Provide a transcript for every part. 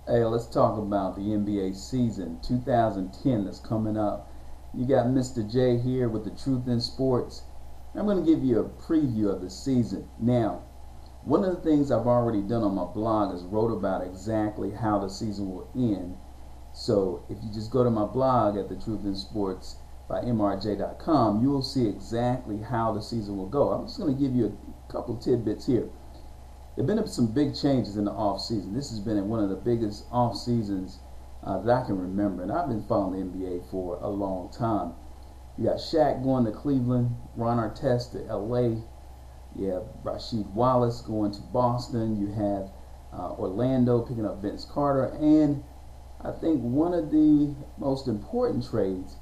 Hey, let's talk about the NBA season 2010 that's coming up. You got Mr. J here with the Truth in Sports. I'm going to give you a preview of the season. Now, one of the things I've already done on my blog is wrote about exactly how the season will end. So if you just go to my blog at the Truth in Sports by mrj.com, you will see exactly how the season will go. I'm just going to give you a couple tidbits here. There have been some big changes in the off season. This has been one of the biggest off seasons that I can remember, and I've been following the NBA for a long time. You got Shaq going to Cleveland, Ron Artest to LA. You have Rasheed Wallace going to Boston. You have Orlando picking up Vince Carter, and I think one of the most important trades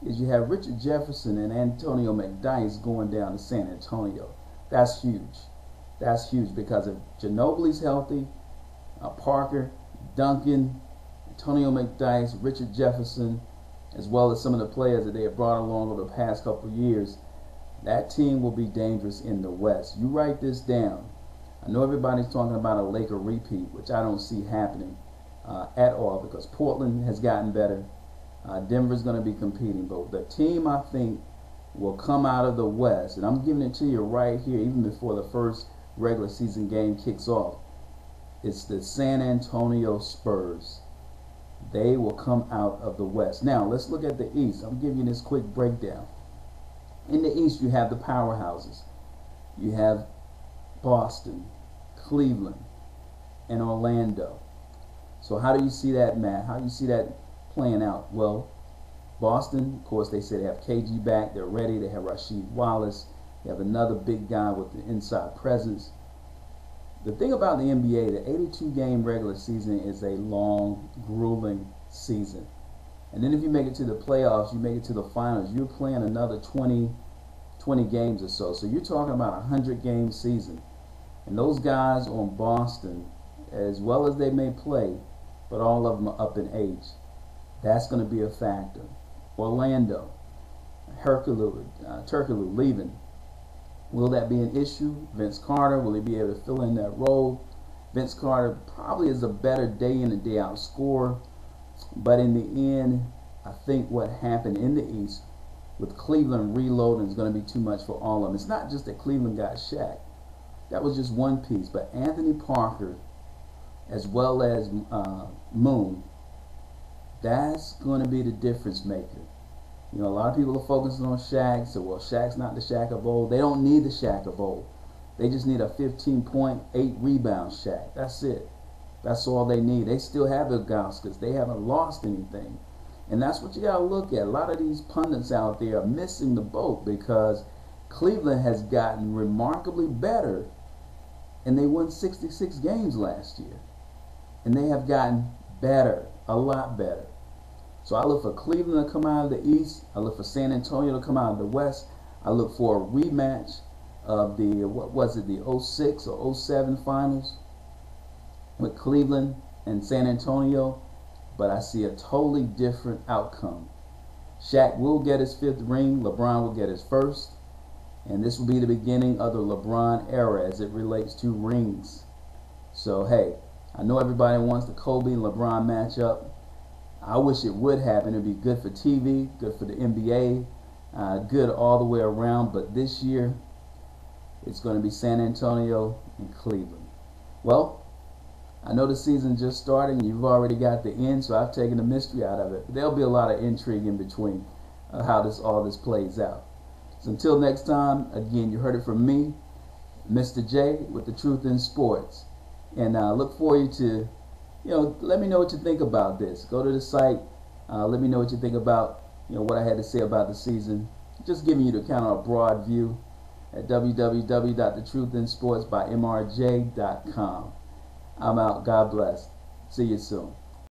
is you have Richard Jefferson and Antonio McDyess going down to San Antonio. That's huge. That's huge because if Ginobili's healthy, Parker, Duncan, Antonio McDyess, Richard Jefferson, as well as some of the players that they have brought along over the past couple of years, that team will be dangerous in the West. You write this down. I know everybody's talking about a Laker repeat, which I don't see happening at all because Portland has gotten better. Denver's going to be competing, but the team I think will come out of the West, and I'm giving it to you right here, even before the first regular season game kicks off. It's the San Antonio Spurs. They will come out of the West. Now let's look at the East. I'm giving you this quick breakdown. In the East, you have the powerhouses. You have Boston, Cleveland, and Orlando. So how do you see that, Matt? How do you see that playing out? Well, Boston, of course, they say they have KG back. They're ready. They have Rasheed Wallace. You have another big guy with the inside presence. The thing about the NBA, the 82-game regular season is a long, grueling season. And then if you make it to the playoffs, you make it to the finals, you're playing another 20 games or so. So you're talking about a 100-game season. And those guys on Boston, as well as they may play, but all of them are up in age, that's going to be a factor. Orlando, Turkoglu leaving. Will that be an issue? Vince Carter, will he be able to fill in that role? Vince Carter probably is a better day in and day out scorer. But in the end, I think what happened in the East with Cleveland reloading is going to be too much for all of them. It's not just that Cleveland got Shaq. That was just one piece. But Anthony Parker, as well as Moon, that's going to be the difference maker. You know, a lot of people are focusing on Shaq. So, well, Shaq's not the Shaq of old. They don't need the Shaq of old. They just need a 15-point, 8-rebound Shaq. That's it. That's all they need. They still have Ilgauskas. They haven't lost anything. And that's what you got to look at. A lot of these pundits out there are missing the boat because Cleveland has gotten remarkably better, and they won 66 games last year. And they have gotten better, a lot better. So I look for Cleveland to come out of the East. I look for San Antonio to come out of the West. I look for a rematch of the, what was it, the 06 or 07 finals with Cleveland and San Antonio. But I see a totally different outcome. Shaq will get his 5th ring. LeBron will get his 1st. And this will be the beginning of the LeBron era as it relates to rings. So, hey, I know everybody wants the Kobe and LeBron matchup. I wish it would happen. It'd be good for TV, good for the NBA, good all the way around. But this year, it's going to be San Antonio and Cleveland. Well, I know the season just started and you've already got the end, so I've taken the mystery out of it. But there'll be a lot of intrigue in between how all this plays out. So until next time, again, you heard it from me, Mr. J, with the Truth in Sports. And look for you to, let me know what you think about this. Go to the site. Let me know what you think about, what I had to say about the season. Just giving you the kind of a broad view at www.thetruthinsports by mrj.com. I'm out. God bless. See you soon.